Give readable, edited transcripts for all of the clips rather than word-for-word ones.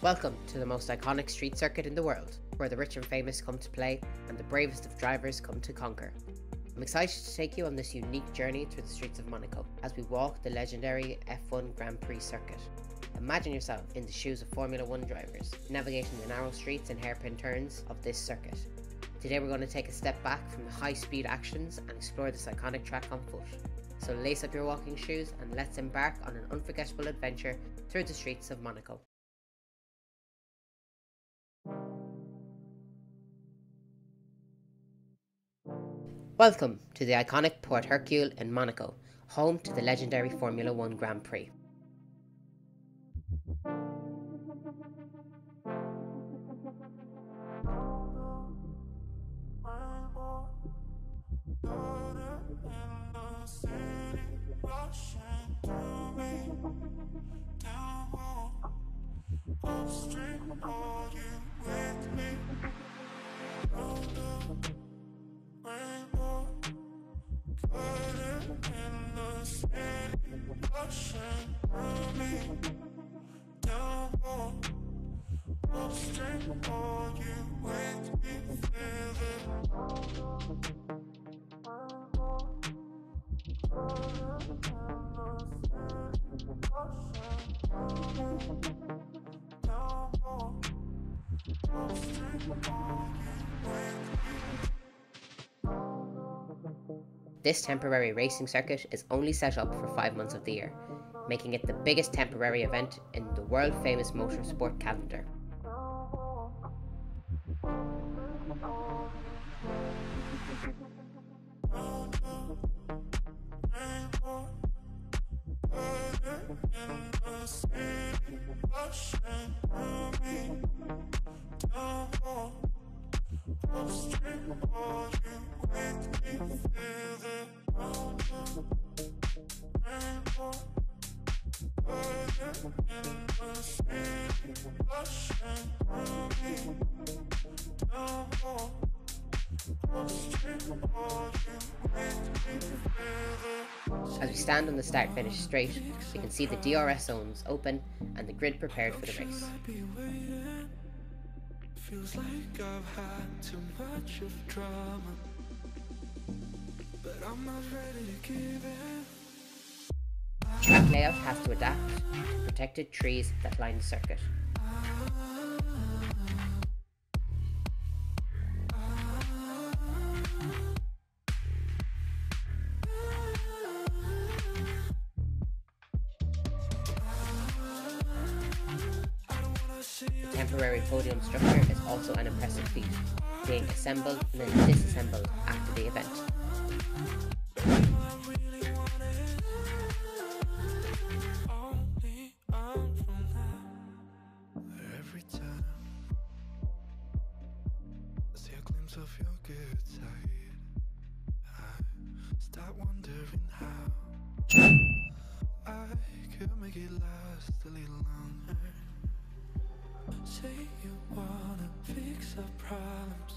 Welcome to the most iconic street circuit in the world, where the rich and famous come to play and the bravest of drivers come to conquer. I'm excited to take you on this unique journey through the streets of Monaco as we walk the legendary F1 Grand Prix circuit. Imagine yourself in the shoes of Formula 1 drivers, navigating the narrow streets and hairpin turns of this circuit. Today we're going to take a step back from the high-speed actions and explore this iconic track on foot. So lace up your walking shoes and let's embark on an unforgettable adventure through the streets of Monaco. Welcome to the iconic Port Hercule in Monaco, home to the legendary Formula 1 Grand Prix. This temporary racing circuit is only set up for 5 months of the year, making it the biggest temporary event in the world-famous motorsport calendar. As we stand on the start-finish straight, we can see the DRS zones open and the grid prepared for the race. Feels like I've had too much of drama, but I'm not ready to give in. Track layout has to adapt to protected trees that line the circuit. The temporary podium structure is also an impressive feat, being assembled and then disassembled after the event. Every time I see a glimpse of your good side, I start wondering how I could make it last a little longer. Say you wanna fix our problems.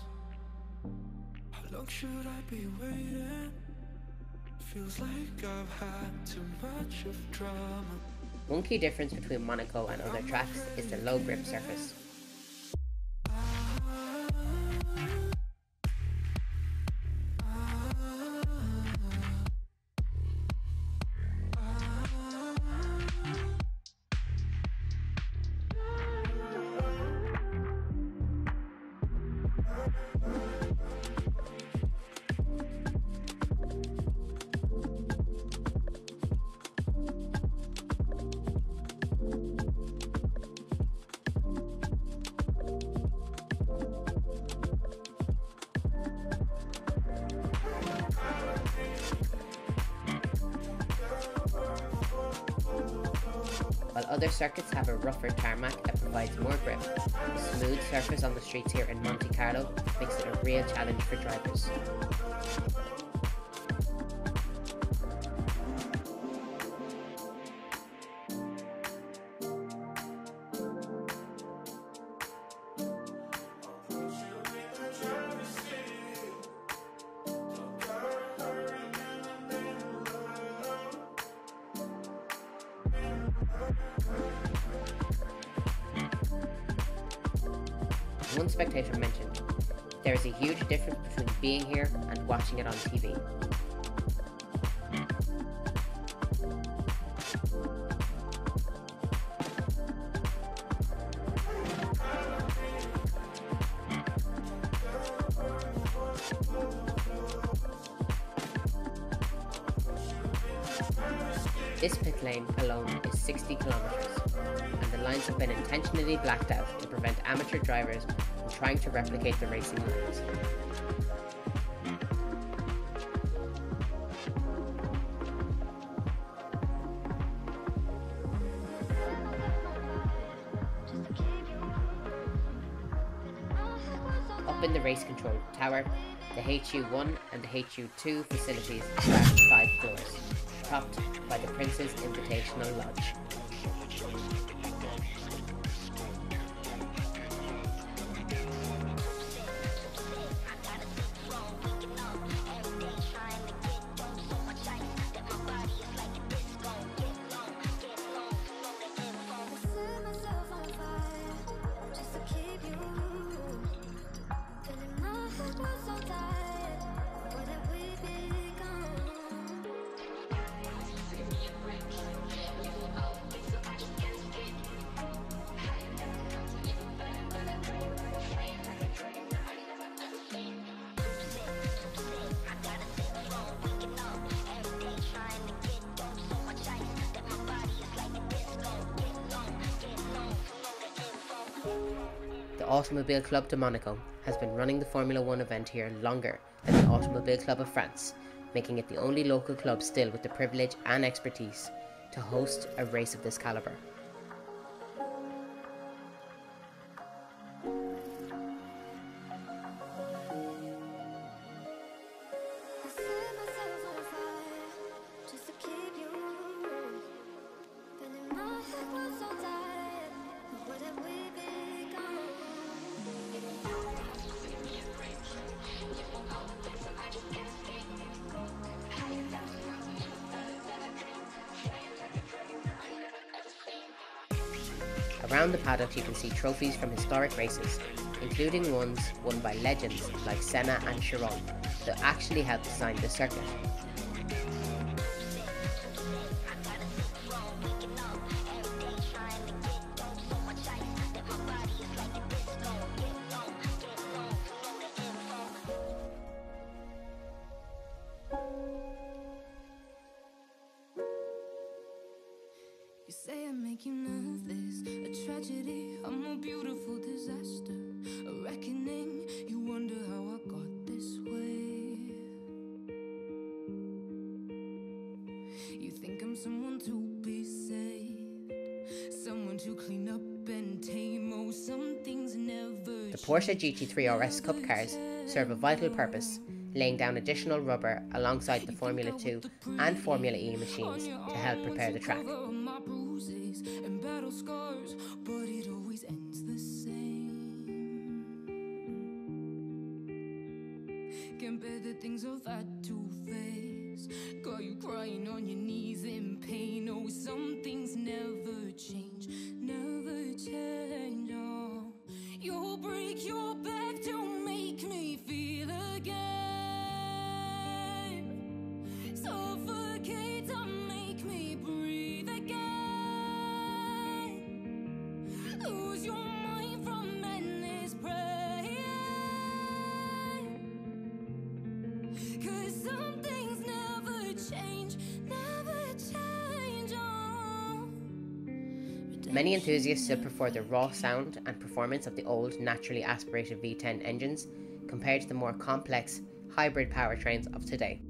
How long should I be waiting? Feels like I've had too much of drama. One key difference between Monaco and other tracks is the low grip surface. While other circuits have a rougher tarmac that provides more grip, the smooth surface on the streets here in Monte Carlo makes it a real challenge for drivers. one spectator mentioned, "There is a huge difference between being here and watching it on TV." This pit lane alone is 60 kilometers, and the lines have been intentionally blacked out to prevent amateur drivers from trying to replicate the racing lines. Up in the race control tower, the HU1 and the HU2 facilities span 5 floors, topped by the Prince's Invitational Lodge. The Automobile Club de Monaco has been running the Formula One event here longer than the Automobile Club of France, making it the only local club still with the privilege and expertise to host a race of this calibre. Around the paddock you can see trophies from historic races, including ones won by legends like Senna and Chiron that actually helped design the circuit. You say I make you nervous, a tragedy, I'm a beautiful disaster, a reckoning, you wonder how I got this way. You think I'm someone to be saved, someone to clean up and tame, oh some things never. The Porsche GT3 RS Cup cars serve a vital purpose, laying down additional rubber alongside the Formula 2 and Formula E machines to help prepare the track. And battle scars, but it always ends the same. Can't bear the things I've had to face. Got you crying on your knees in pain. Oh, some things never change, never change. Oh, you'll break your back to make me feel again. Suffocate to make me breathe again. Lose your mind from endless praying. 'Cause some things never change, never change. Oh. Many enthusiasts still prefer the raw sound and performance of the old, naturally aspirated V10 engines compared to the more complex, hybrid powertrains of today.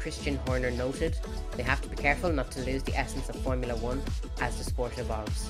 Christian Horner noted, they have to be careful not to lose the essence of Formula One as the sport evolves.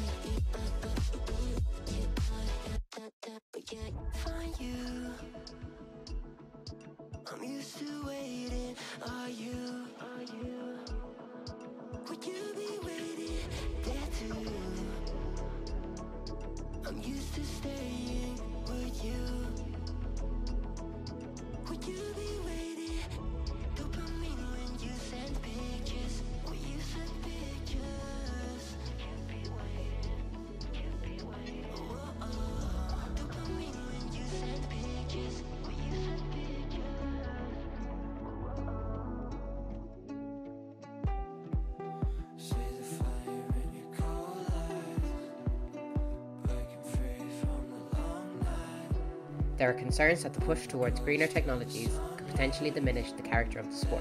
There are concerns that the push towards greener technologies could potentially diminish the character of the sport.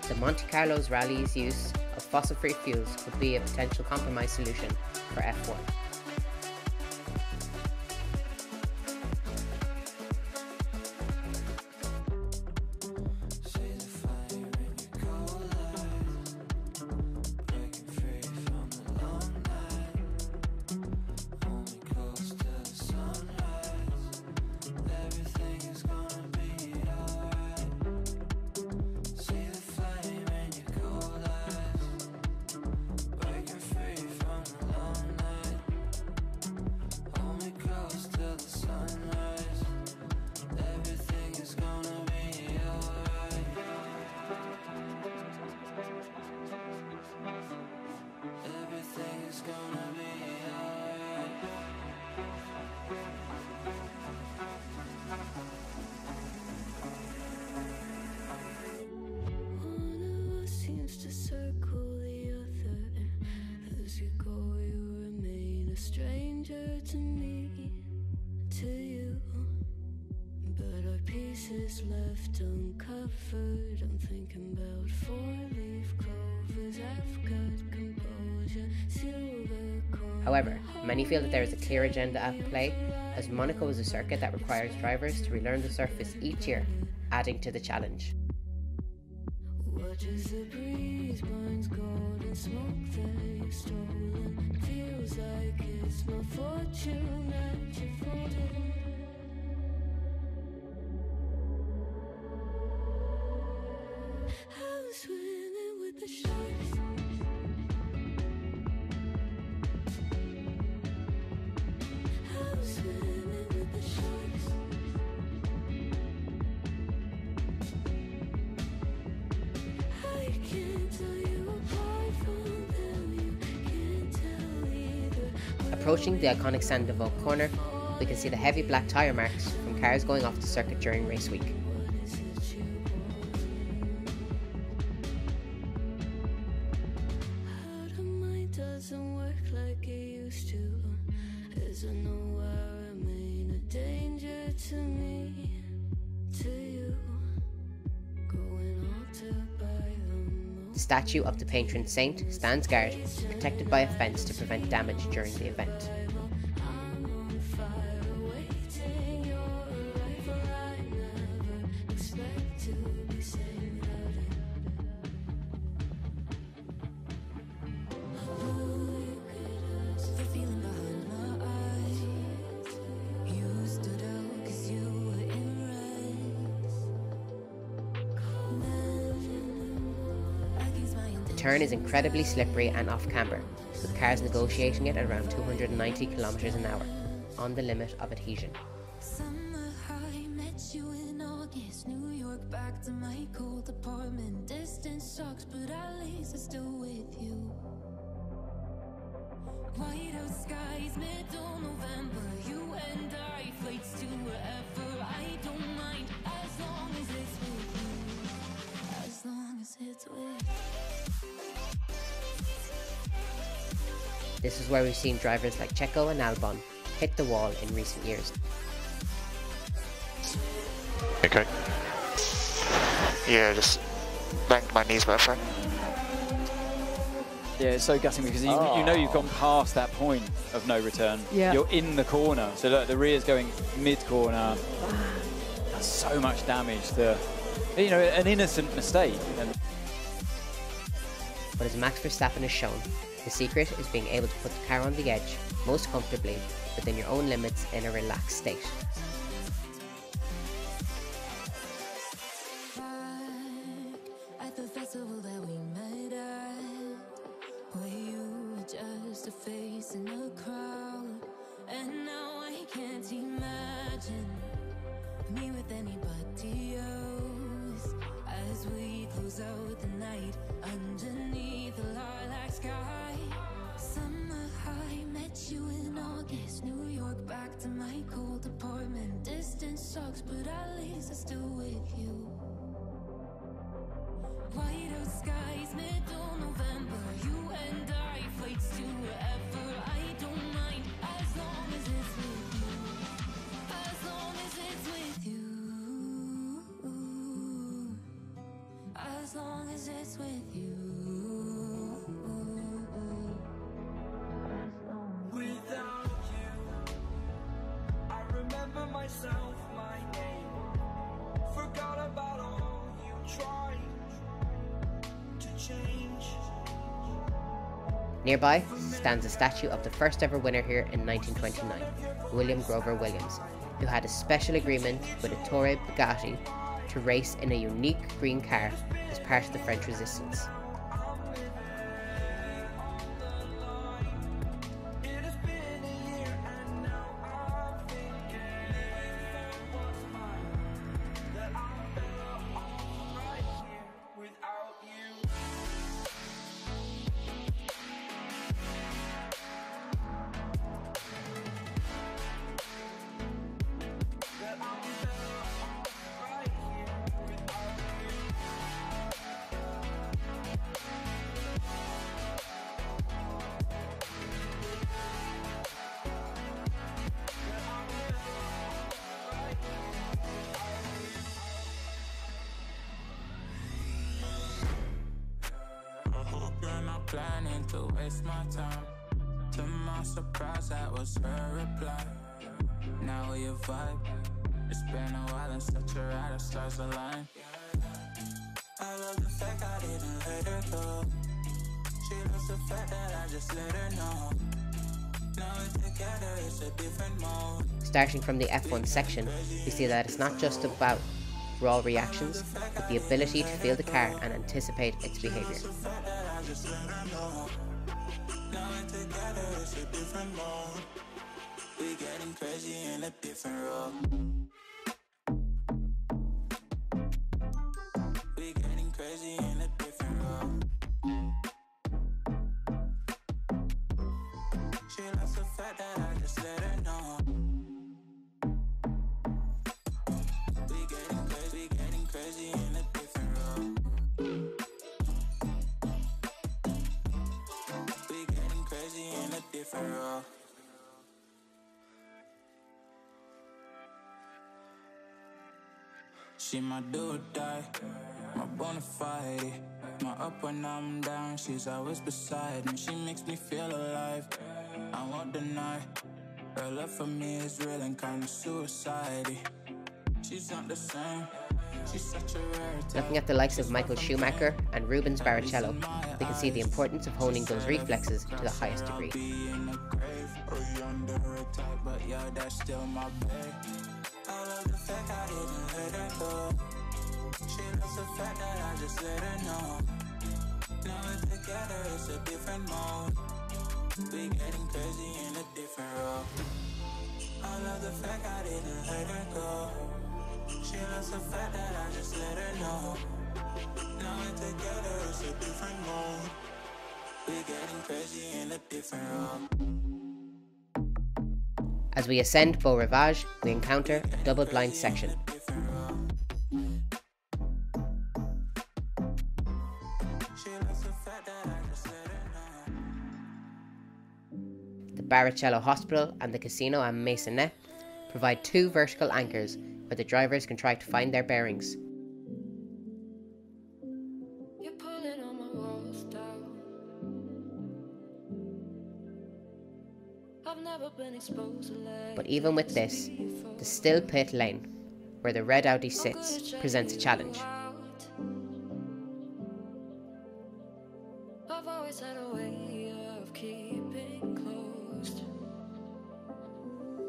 The Monte Carlo's rally's use of fossil-free fuels could be a potential compromise solution for F1. Stranger to me, to you, but our pieces left uncovered. I'm thinking about four-leaf clovers. I've got composure, silver coin. However, many feel that there is a clear agenda at play, as Monaco is a circuit that requires drivers to relearn the surface each year, adding to the challenge. Watches the breeze, burns gold and smoke they've stolen. Feels like it's my fortune that you're folding. I'm swimming with the sharks. I'm swimming with the sharks. I can't tell you apart from them. You can't tell either. Approaching the iconic Sainte Devote corner, we can see the heavy black tyre marks from cars going off the circuit during race week. Doesn't work like it used to. As I know I remain a danger to me, to you, going altered by the The statue of the patron saint stands guard, protected by a fence to prevent damage during the event. I'm on fire, waiting your arrival. I never expect to be saved. The feeling behind my eyes. You stood out 'cause you were in race. The turn is incredibly slippery and off camber, with cars negotiating it at around 290 kilometers an hour, on the limit of adhesion. Summer high, met you in August, New York, back to my cold apartment. Distance sucks, but at least I'm still with you. White out skies, middle November, you and I, flights to wherever. I don't mind, as long as it's with you. As long as it's with you. This is where we've seen drivers like Checo and Albon hit the wall in recent years. Okay. Yeah, just banged my knees by a friend. Yeah, it's so gutting because you know you've gone past that point of no return. Yeah. You're in the corner, so look, the rear's going mid-corner. That's so much damage to, you know, an innocent mistake. But as Max Verstappen has shown, the secret is being able to put the car on the edge most comfortably within your own limits in a relaxed state. At the festival that we met at, where you were just a face in a crowd, and now I can't imagine me with anybody else. As we close out the night underneath the lilac sky, summer high, met you in August, New York, back to my cold apartment. Distance sucks, but at least I'm still with you. White out skies, middle November, you and I, flights to wherever. I don't mind, as long as it's with you. As long as it's with you. As long as it's with you. Without you, I remember myself, my name. Forgot about all you tried to change. Nearby stands a statue of the first ever winner here in 1929, William Grover Williams, who had a special agreement with a Touareg Bugatti to race in a unique green car as part of the French resistance. Planning to waste my time. To my surprise, that was her reply. Now we vibe. It's been a while and such a ride, the stars align. I love the fact I didn't let her go. She loves the fact that I just let her know. Now we're together, it's a different mode. Starting from the F1 section, we see that it's not just about raw reactions, but the ability to feel the car and anticipate its behaviour. Just let her know. Now we're together, it's a different mode. We getting crazy in a different role. We getting crazy in a different role. She loves the fact that I just let her know. We getting crazy in a different role. In a different role. She my do or die, my bona fide. My up when I'm down, she's always beside me. She makes me feel alive, I won't deny. Her love for me is real and kinda suicide. She's not the same, she's such a rare type. Looking at the likes of Michael Schumacher and Rubens Barrichello, we can see the importance of honing those reflexes to the highest degree. But yeah, that's still my babe. I love the fact I didn't let her go. She loves the fact that I just let her know. Now we're together, it's a different mode. We getting crazy in a different role. I love the fact I didn't let her go. She loves the fact that I just let her know. Now we're together, it's a different mode. We getting crazy in a different role. As we ascend Beau Rivage, we encounter a double-blind section. The Barrichello Hospital and the Casino at Massenet provide two vertical anchors where the drivers can try to find their bearings. But even with this, the still pit lane, where the red Audi sits, presents a challenge. I've always had a way of keeping closed.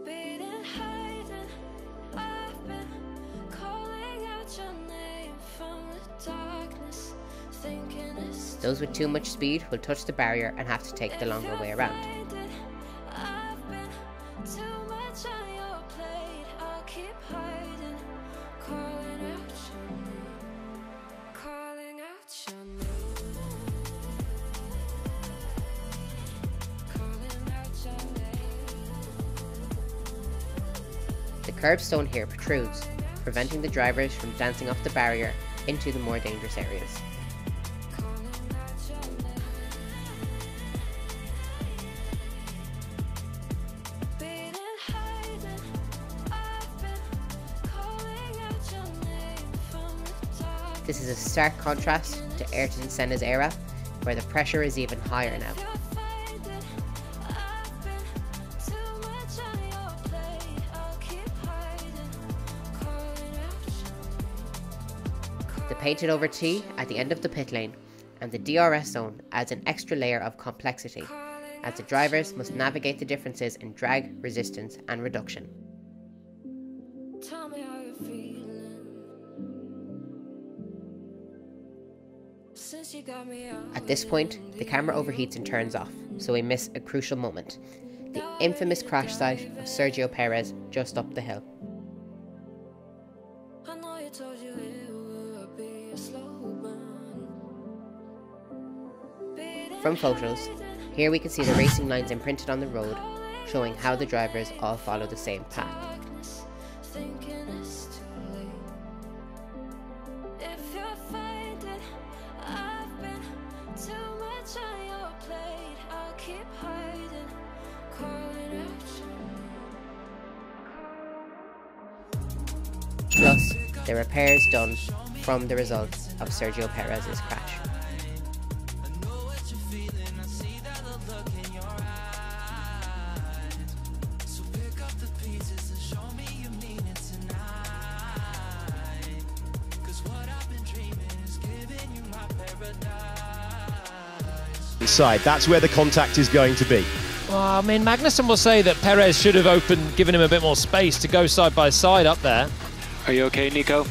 Beating, hiding, I've been calling out your name from the darkness, thinking it's Those with too much speed will touch the barrier and have to take the longer way around. The curbstone here protrudes, preventing the drivers from dancing off the barrier into the more dangerous areas. This is a stark contrast to Ayrton Senna's era, where the pressure is even higher now. The painted over T at the end of the pit lane and the DRS zone adds an extra layer of complexity, as the drivers must navigate the differences in drag, resistance and reduction. tell me how you're feeling. Since you got me out. At this point, the camera overheats and turns off, so we miss a crucial moment. The infamous crash site of Sergio Perez just up the hill. I know you told you it would be a slow burn. From photos, here we can see the racing lines imprinted on the road, showing how the drivers all follow the same path. Thinking it's too late. If you're finding I've been too much on your plate, I'll keep hiding, calling out your name. Plus, the repairs done from the results of Sergio Perez's crash. Side. That's where the contact is going to be. Well, I mean, Magnussen will say that Perez should have given him a bit more space to go side by side up there. Are you okay, Nico?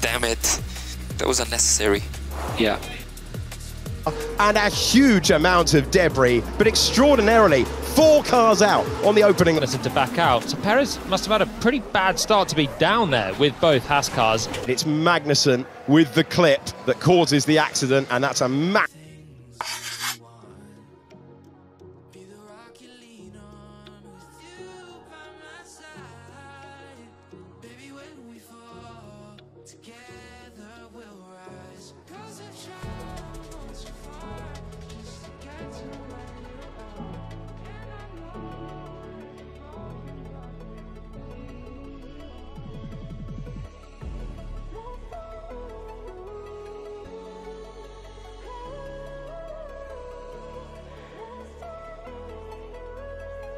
Damn it. That was unnecessary. Yeah. And a huge amount of debris, but extraordinarily, 4 cars out on the opening. To back out. So Perez must have had a pretty bad start to be down there with both Haas cars. It's Magnussen with the clip that causes the accident, and that's a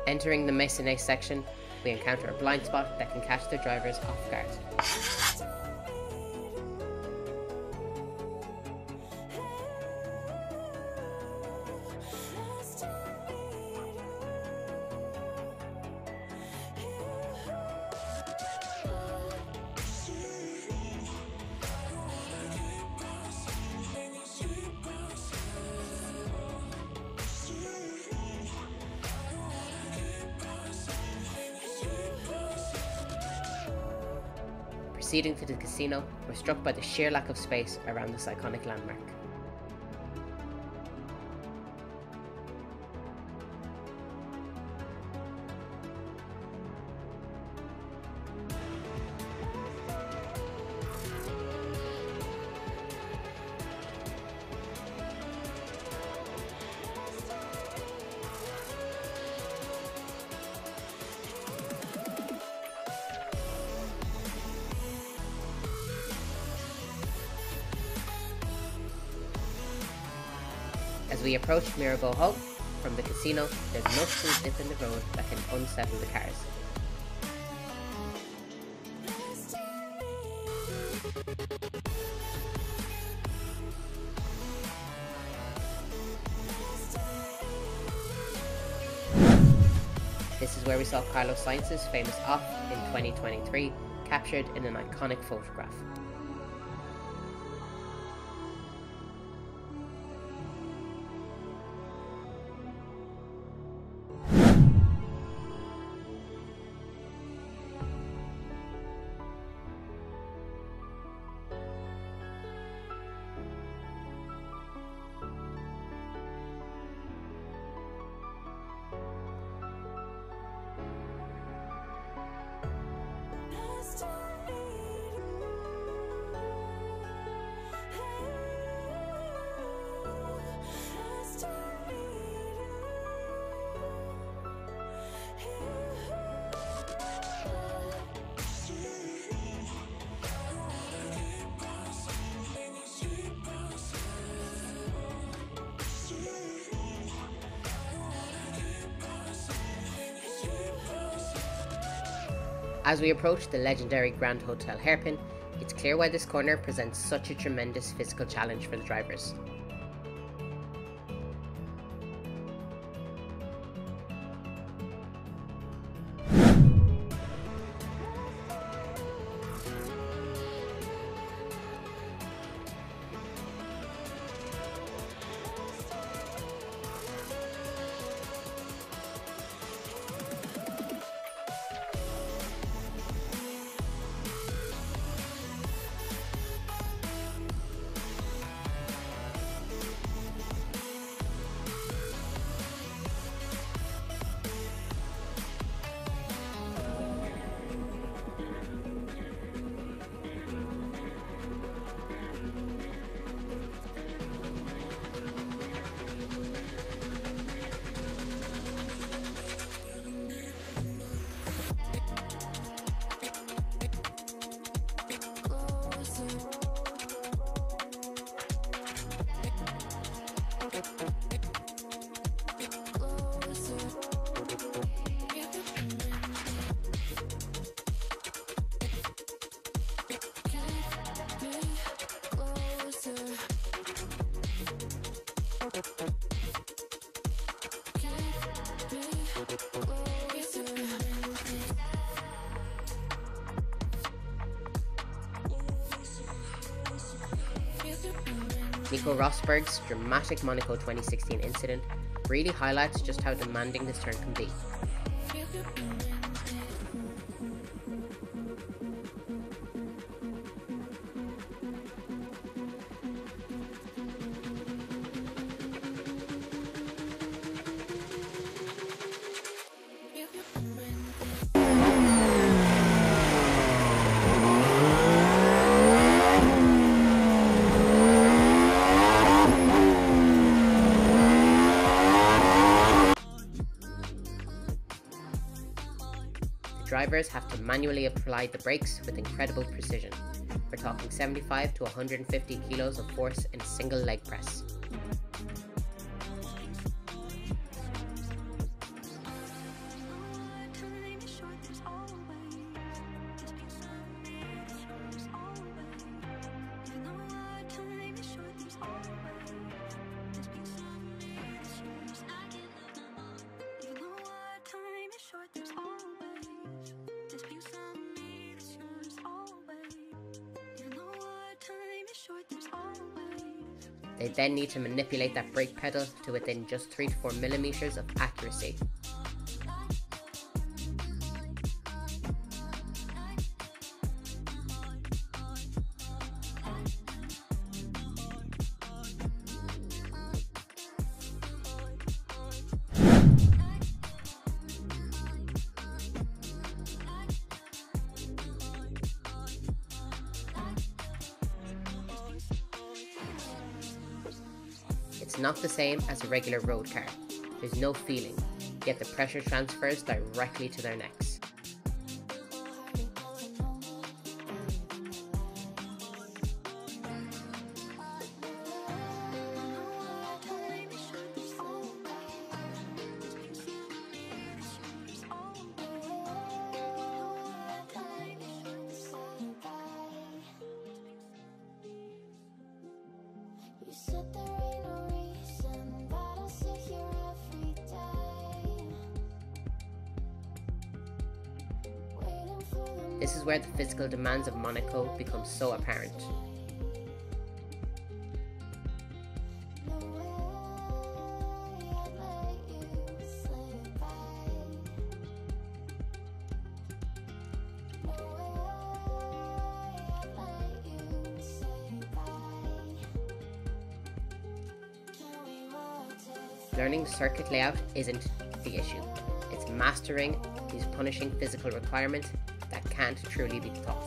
Entering the Massenet section, we encounter a blind spot that can catch the drivers off guard. Proceeding to the casino, we're struck by the sheer lack of space around this iconic landmark. As we approach Mirabeau Bas from the casino, there's nothing dip in the road that can unsettle the cars. This is where we saw Carlos Sainz's famous off in 2023, captured in an iconic photograph. As we approach the legendary Grand Hotel Hairpin, it's clear why this corner presents such a tremendous physical challenge for the drivers. Nico Rosberg's dramatic Monaco 2016 incident really highlights just how demanding this turn can be. Drivers have to manually apply the brakes with incredible precision. We're talking 75 to 150 kilos of force in a single leg press. They then need to manipulate that brake pedal to within just 3 to 4 millimeters of accuracy. It's not the same as a regular road car. There's no feeling, yet the pressure transfers directly to their necks. This is where the physical demands of Monaco become so apparent. Learning circuit layout isn't the issue. It's mastering these punishing physical requirements that can't truly be taught.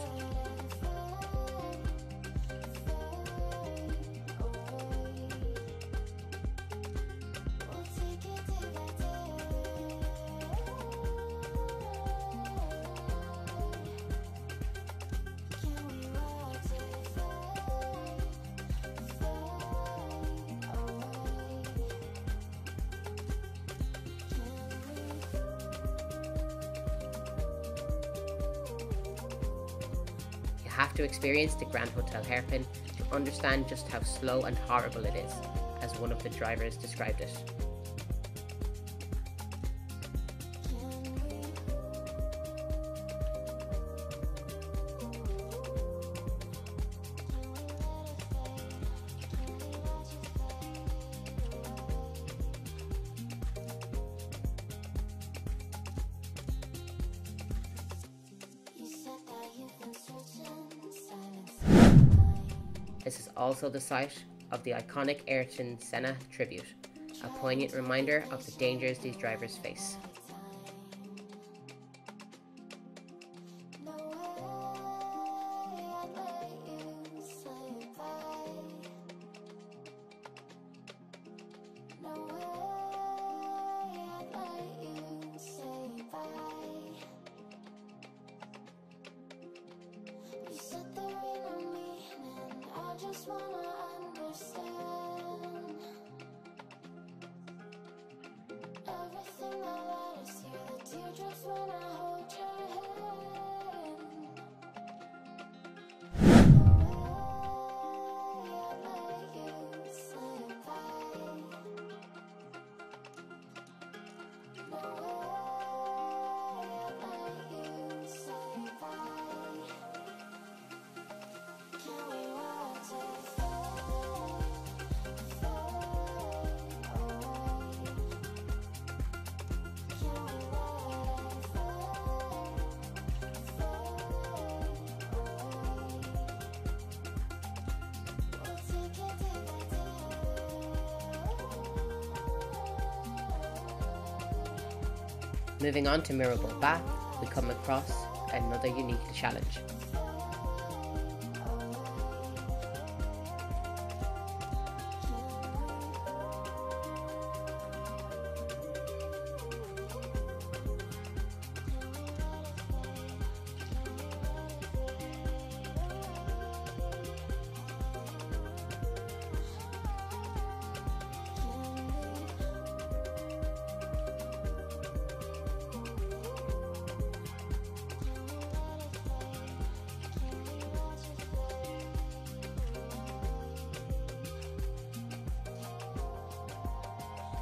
You have to experience the Grand Hotel Hairpin to understand just how slow and horrible it is, as one of the drivers described it. This is also the site of the iconic Ayrton Senna tribute, a poignant reminder of the dangers these drivers face. Moving on to Mirabeau Bas, we come across another unique challenge.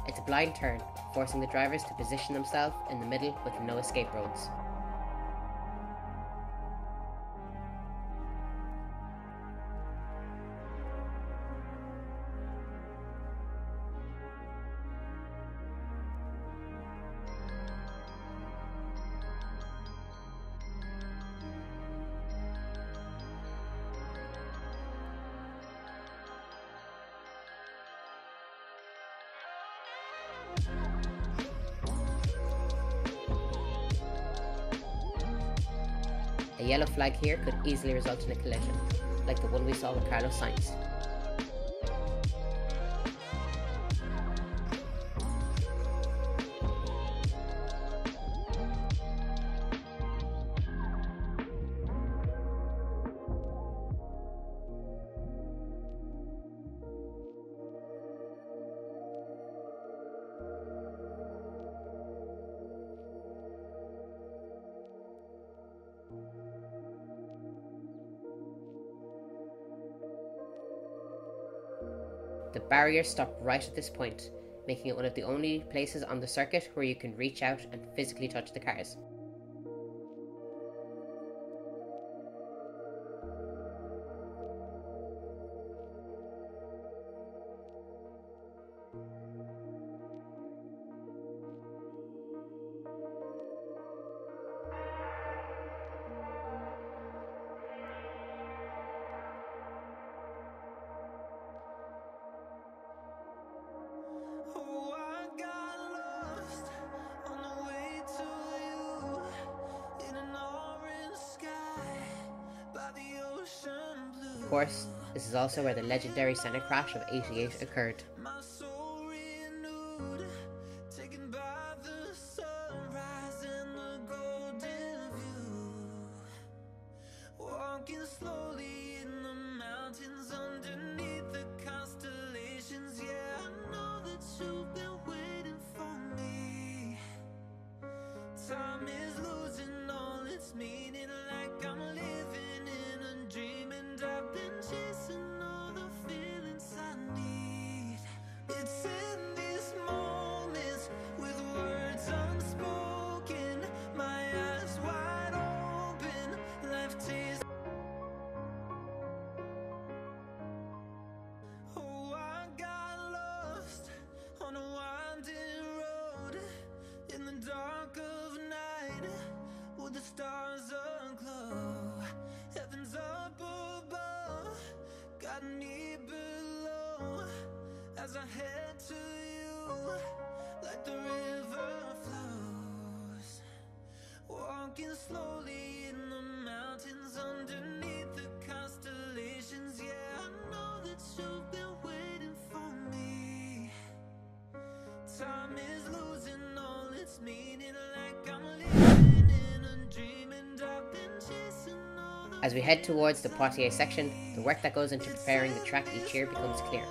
It's a blind turn, forcing the drivers to position themselves in the middle with no escape roads. A yellow flag here could easily result in a collision, like the one we saw with Carlos Sainte. The barriers stop right at this point, making it one of the only places on the circuit where you can reach out and physically touch the cars. Of course, this is also where the legendary Senna crash of '88 occurred. As I head to you, like the river flows, walking slowly in the mountains underneath the constellations. Yeah, I know that you've been waiting for me. Time is losing all its meaning, like I'm living in a dream, and I've been chasing all the... As we head towards the Portier section, the work that goes into preparing the track each year becomes clear.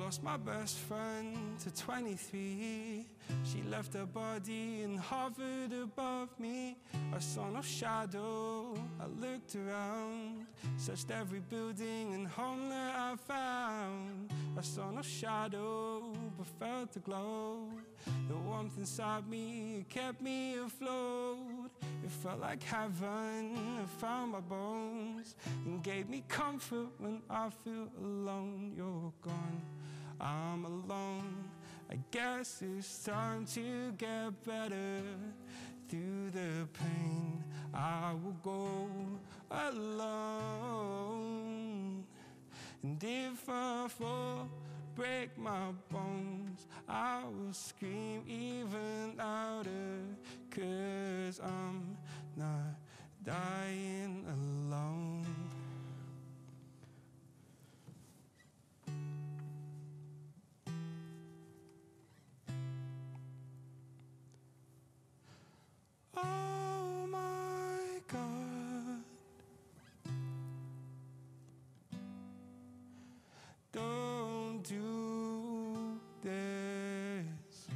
Lost my best friend to 23. She left her body and hovered above me. I saw no shadow, I looked around, searched every building and home that I found. I saw no shadow, but felt the glow. The warmth inside me kept me afloat. It felt like heaven, I found my bones and gave me comfort when I feel alone. You're gone, I'm alone. I guess it's time to get better. Through the pain, I will go alone. And if I fall, break my bones, I will scream even louder. 'Cause I'm not dying alone. Oh my God, don't do this.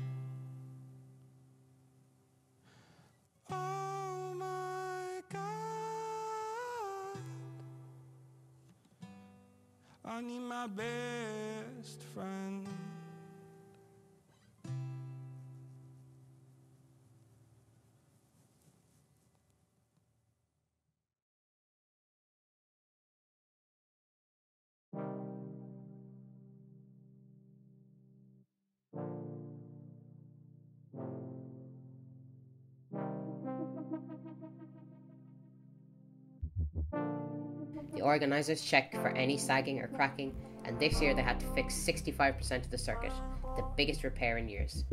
Oh my God, I need my best friend. The organisers check for any sagging or cracking and this year they had to fix 65% of the circuit, the biggest repair in years.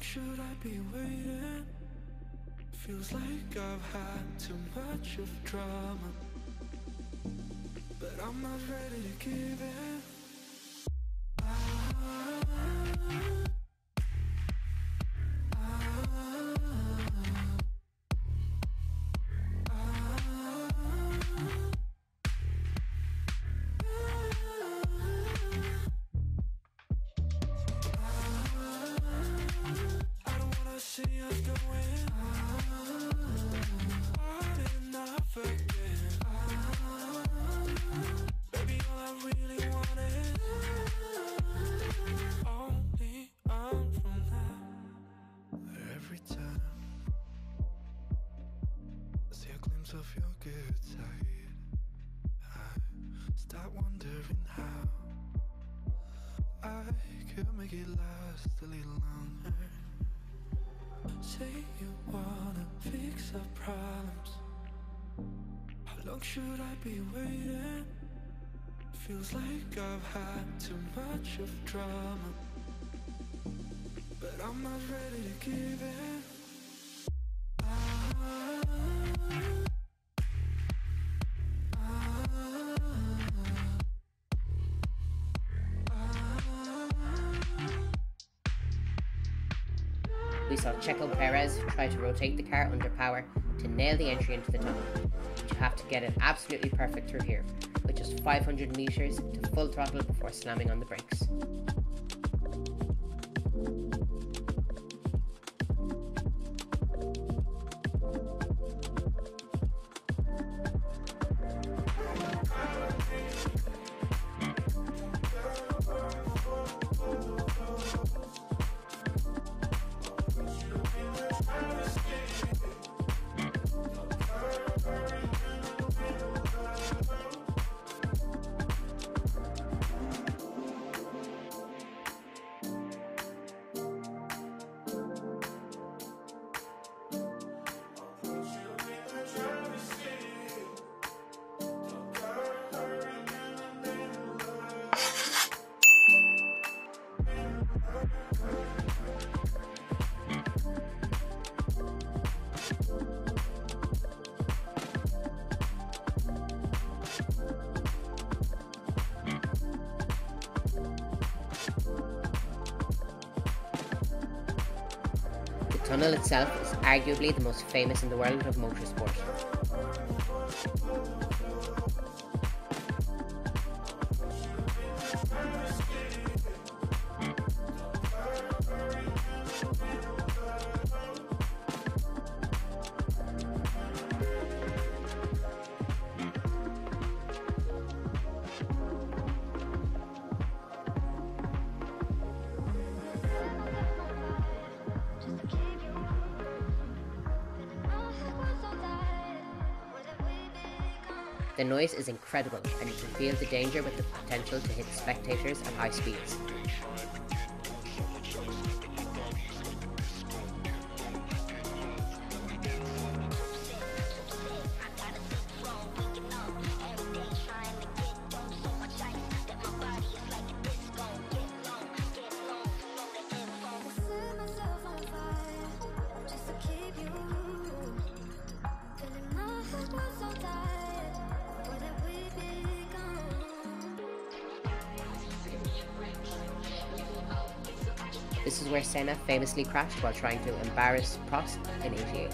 Should I be waiting? Feels like I've had too much of drama, but I'm not ready to give in. Of your good side, I start wondering how I could make it last a little longer. Say you wanna fix our problems. How long should I be waiting? Feels like I've had too much of drama, but I'm not ready to give in. We saw Checo Perez try to rotate the car under power to nail the entry into the tunnel, but you have to get it absolutely perfect through here, with just 500 meters to full throttle before slamming on the brakes. The tunnel itself is arguably the most famous in the world of motorsport. The noise is incredible, and you can feel the danger with the potential to hit spectators at high speeds. This is where Senna famously crashed while trying to embarrass Prost in '88.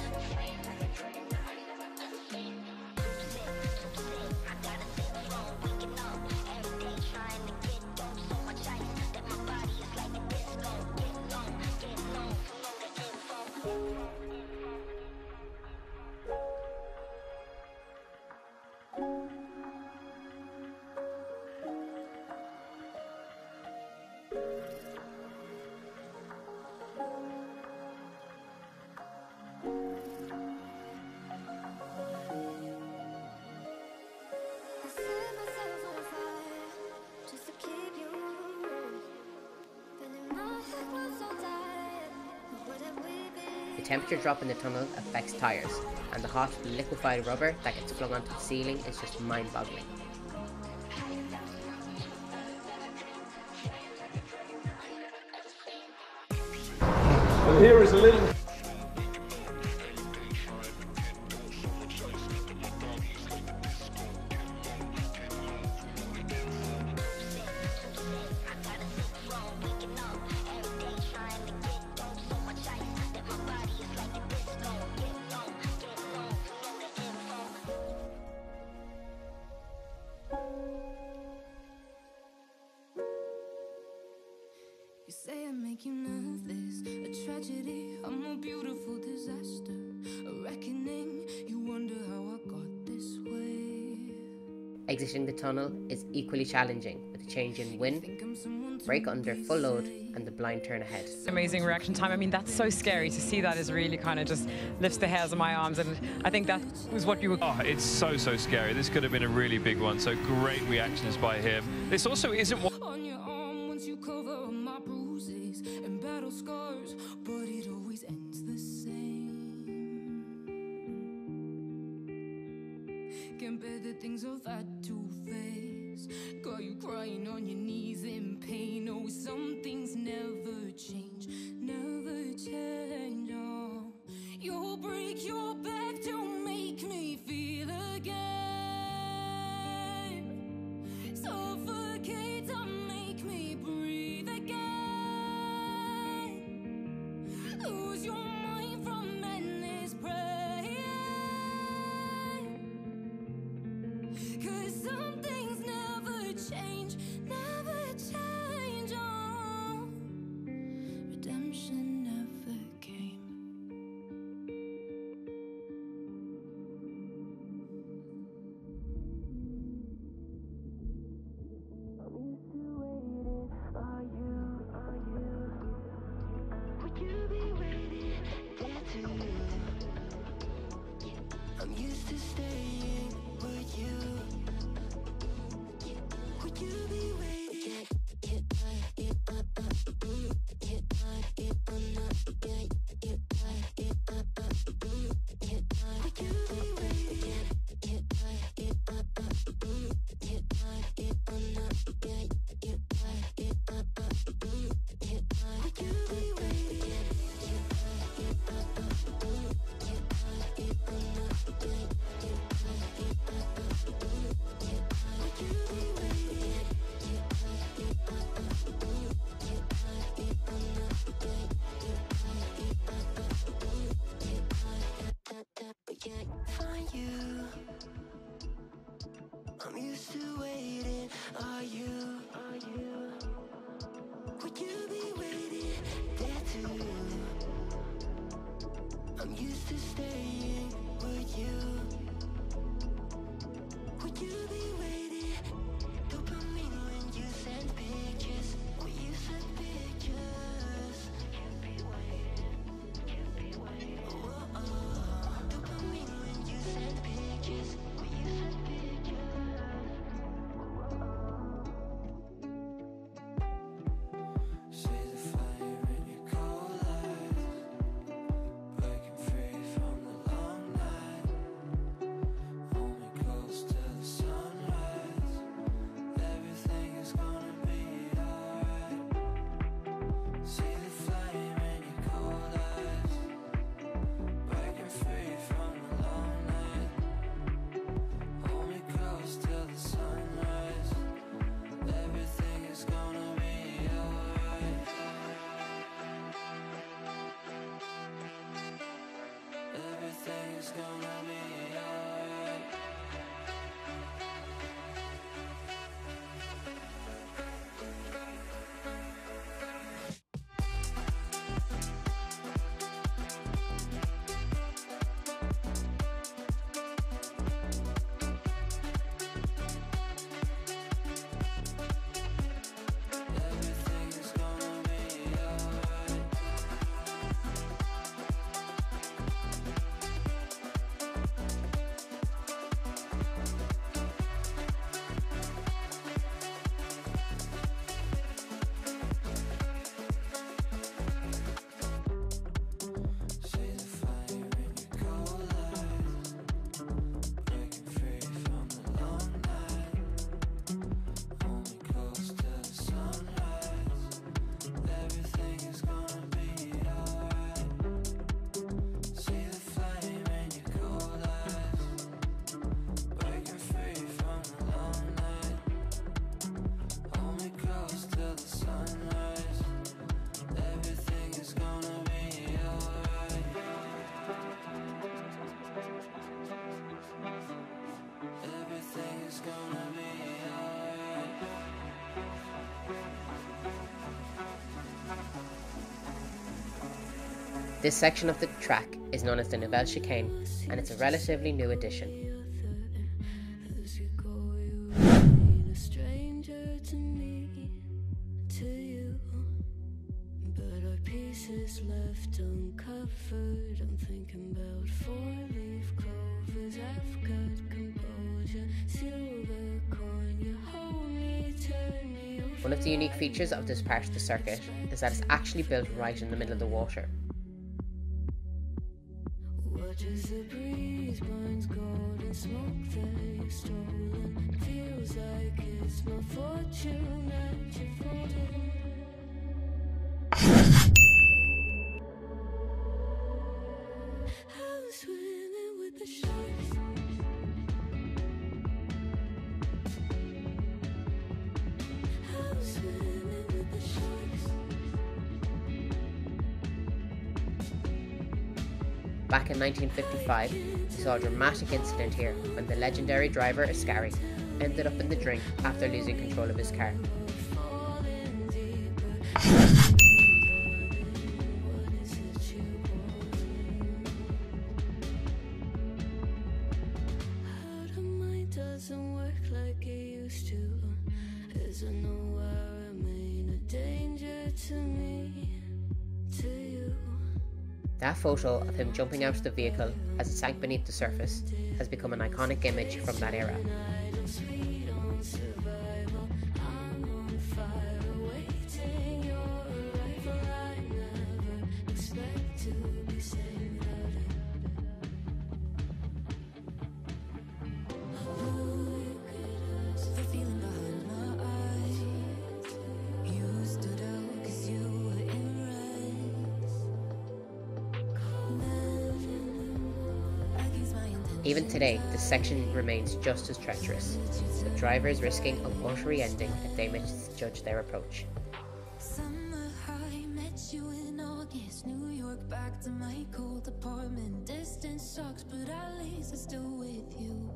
The temperature drop in the tunnel affects tyres, and the hot, liquefied rubber that gets flung onto the ceiling is just mind-boggling. And here is a little... You say I make you nervous, a tragedy, I'm a beautiful disaster, a reckoning, you wonder how I got this way. Exiting the tunnel is equally challenging, with a change in wind, brake under full load, and the blind turn ahead. Amazing reaction time. I mean, that's so scary to see. That is really kind of just lifts the hairs on my arms, and I think that was what you were... Oh, it's so scary. This could have been a really big one, so great reactions by him. This also isn't what... On your arm once you cover up my bruises and battle scars, but it always ends the same. Can't bear the things I've had to face. Got you crying on your knees in pain. Oh, some things never change, never change. Oh, you'll break your back to make me feel again. Suffocate to make me breathe again. Lose your mind from endless praying. 'Cause some things never change, never change. Oh, redemption never came. I'm used to waiting. Are you? Would you be waiting there too? I'm used to staying. Would you? Would you be waiting? Find you. I'm used to waiting. Are you? Would you be waiting there too? I'm used to staying. Would you? Would you be waiting? Dopamine when you send pictures. When you send pictures. You'd be waiting. Oh, dopamine when you send pictures. When you send pictures. This section of the track is known as the Nouvelle Chicane, and it's a relatively new addition. Left uncovered, I'm thinking about four-leaf clovers. I've got composure, silver coin, you hold me, turn me. One of the unique features of this part of the circuit is that it's actually built right in the middle of the water. Watch as the breeze burns golden smoke that you've stolen. Feels like it's my fortune that you've folded. Swimming with the sharks. I'm swimming with the sharks. Back in 1955, we saw a dramatic incident here when the legendary driver Ascari ended up in the drink after losing control of his car. Doesn't work like it used to. As I know I remain a danger to me, to you. That photo of him jumping out of the vehicle as it sank beneath the surface has become an iconic image from that era. Even today, this section remains just as treacherous, with drivers risking a watery ending if they misjudge their approach. Summer high, met you in August, New York, back to my cold apartment. Distance sucks, but at least I'm still with you.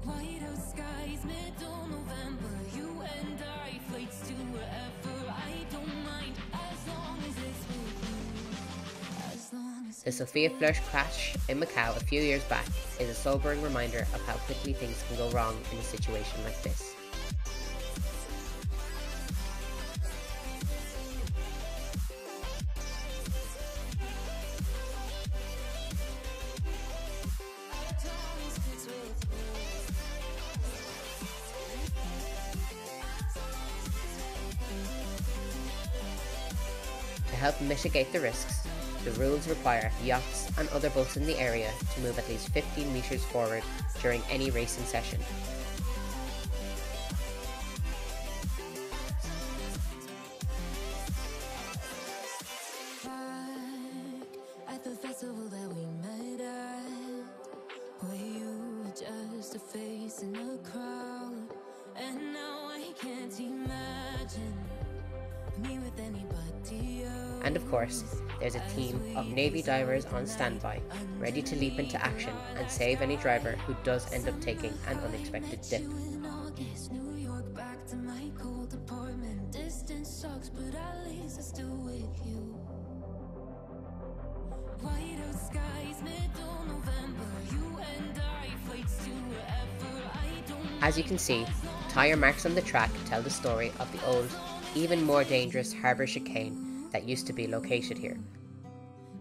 White out skies, middle November, you and I, flights to wherever. I don't mind as long as it's with you. As long as The Sophia Flörsch crash in Macau a few years back is a sobering reminder of how quickly things can go wrong in a situation like this. To help mitigate the risks, the rules require yachts and other boats in the area to move at least 15 meters forward during any racing session. at the festival that we met at, where you were just a face in a crowd, and now I can't imagine me with anybody else. And of course, there's a team of Navy divers on standby, ready to leap into action and save any driver who does end up taking an unexpected dip. New York, back to my cold apartment. Distance sucks, but at least I'm still with you. White out skies, middle November. You and I, flights to wherever. I don't. As you can see, tyre marks on the track tell the story of the old, even more dangerous harbour chicane that used to be located here.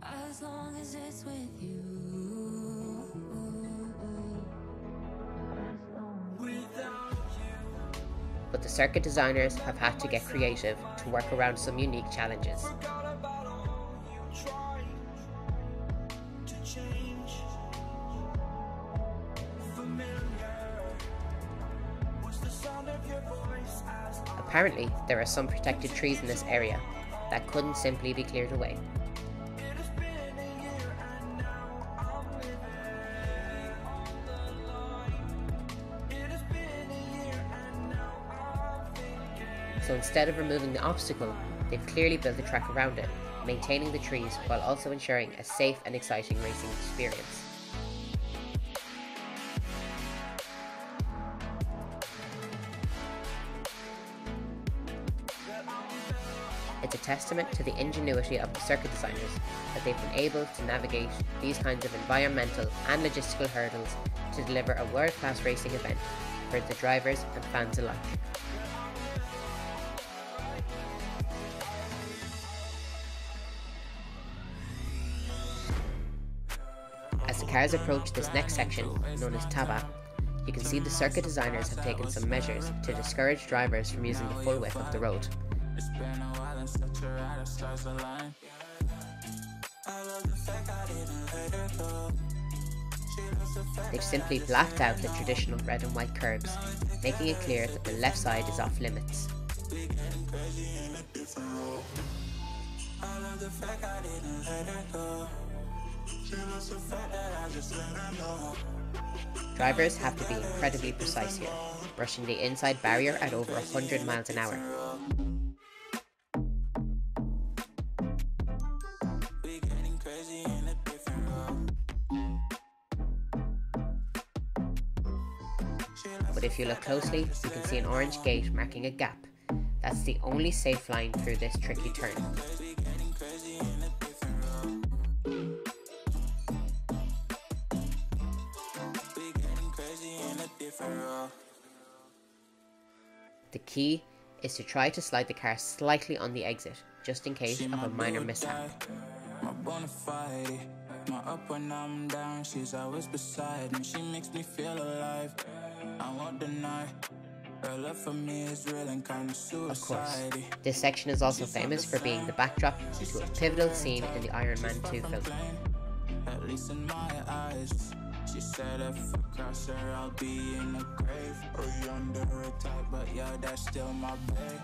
As long as it's with you. But the circuit designers have had to get creative to work around some unique challenges. Apparently, there are some protected trees in this area that couldn't simply be cleared away. So instead of removing the obstacle, they've clearly built the track around it, maintaining the trees while also ensuring a safe and exciting racing experience. It's a testament to the ingenuity of the circuit designers that they've been able to navigate these kinds of environmental and logistical hurdles to deliver a world-class racing event for the drivers and fans alike. As the cars approach this next section, known as Tabac, you can see the circuit designers have taken some measures to discourage drivers from using the full width of the road. They've simply blacked out the traditional red and white curbs, making it clear that the left side is off limits. Drivers have to be incredibly precise here, brushing the inside barrier at over 100 miles an hour. But if you look closely, you can see an orange gate marking a gap. That's the only safe line through this tricky turn. The key is to try to slide the car slightly on the exit, just in case of a minor mishap. My up when I'm down, she's always beside me. She makes me feel alive. I won't deny. Her love for me is real and kind of suicide. Of course, this section is also famous for being the backdrop to a pivotal scene in the Iron Man 2 film. At least in my eyes. She said if I cross her, I'll be in the grave or under a type, but yeah, that's still my babe.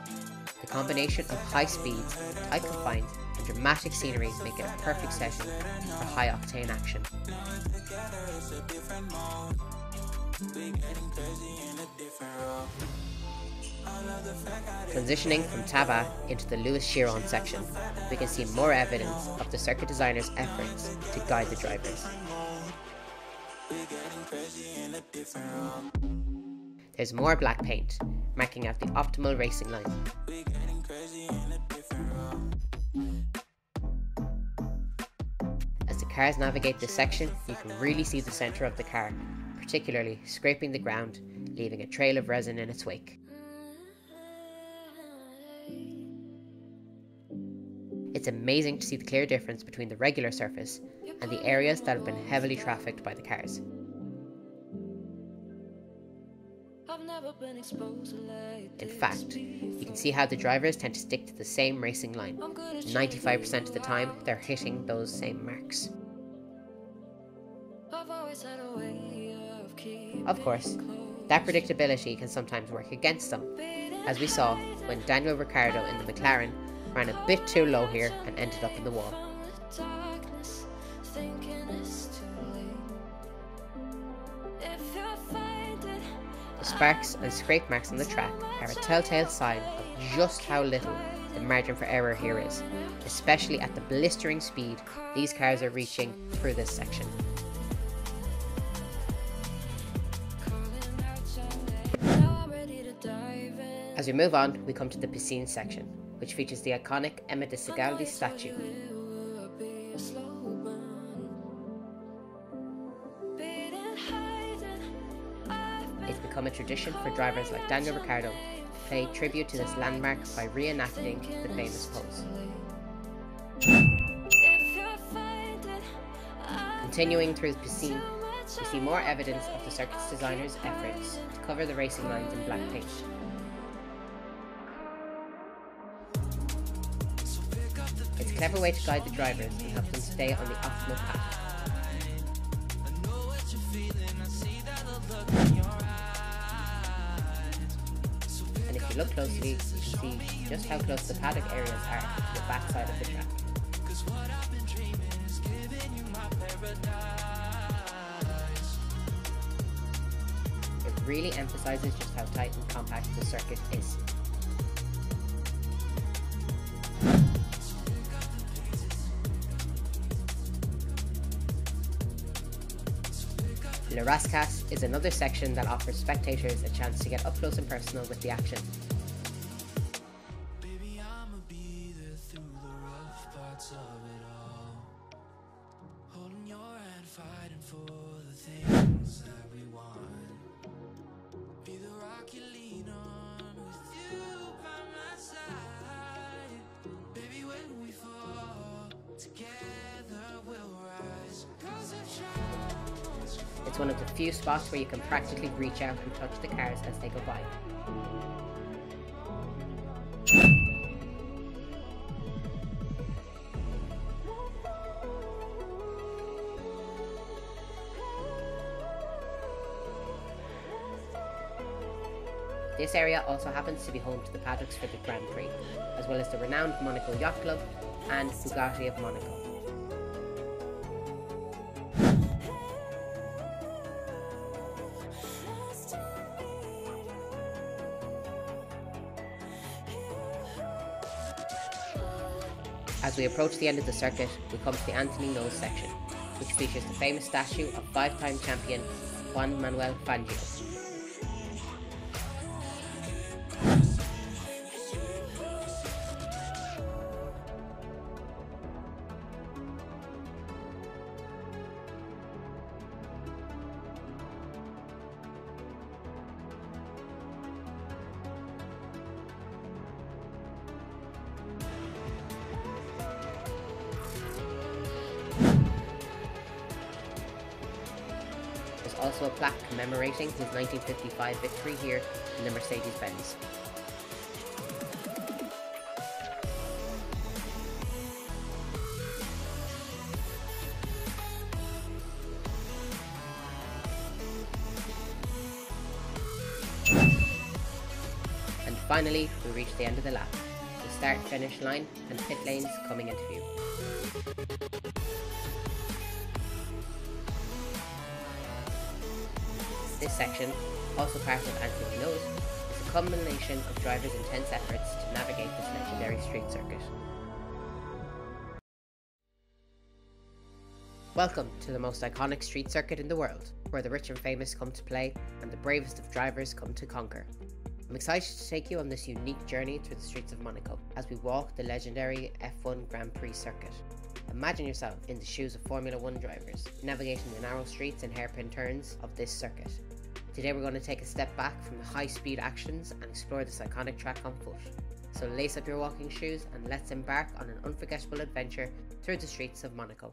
The combination of high speeds, tight confines, and dramatic scenery make it a perfect setting for high-octane action. Transitioning from Tabac into the Louis Chiron section, we can see more evidence of the circuit designers' efforts to guide the drivers. There's more black paint, marking out the optimal racing line. As the cars navigate this section, you can really see the centre of the car, particularly scraping the ground, leaving a trail of resin in its wake. It's amazing to see the clear difference between the regular surface and the areas that have been heavily trafficked by the cars. In fact, you can see how the drivers tend to stick to the same racing line. 95% of the time, they're hitting those same marks. Of course, that predictability can sometimes work against them, as we saw when Daniel Ricciardo in the McLaren ran a bit too low here and ended up in the wall. The sparks and scrape marks on the track are a telltale sign of just how little the margin for error here is, especially at the blistering speed these cars are reaching through this section. As we move on, we come to the Piscine section, which features the iconic Emma de Sigaldi statue. It's become a tradition for drivers like Daniel Ricciardo to pay tribute to this landmark by reenacting the famous pose. Continuing through the Piscine, we see more evidence of the circuit's designers' efforts to cover the racing lines in black paint. It's a clever way to guide the drivers and help them stay on the optimal path. And if you look closely, you can see just how close the paddock areas are to the back side of the track. It really emphasises just how tight and compact the circuit is. Le Rascasse is another section that offers spectators a chance to get up close and personal with the action. for the things that we want. Be the rock you lean on with you by my side. Baby, when we fall together, we'll rise. 'Cause I've tried. It's one of the few spots where you can practically reach out and touch the cars as they go by. This area also happens to be home to the paddocks for the Grand Prix, as well as the renowned Monaco Yacht Club and Bugatti of Monaco. As we approach the end of the circuit, we come to the Noghes section, which features the famous statue of five-time champion Juan Manuel Fangio. Also a plaque commemorating his 1955 victory here in the Mercedes-Benz. And finally, we reach the end of the lap. The start-finish line and pit lanes coming into view. This section, also part of Noghes, is a combination of drivers' intense efforts to navigate this legendary street circuit. Welcome to the most iconic street circuit in the world, where the rich and famous come to play and the bravest of drivers come to conquer. I'm excited to take you on this unique journey through the streets of Monaco as we walk the legendary F1 Grand Prix circuit. Imagine yourself in the shoes of Formula 1 drivers, navigating the narrow streets and hairpin turns of this circuit. Today we're going to take a step back from the high-speed actions and explore this iconic track on foot. So lace up your walking shoes and let's embark on an unforgettable adventure through the streets of Monaco.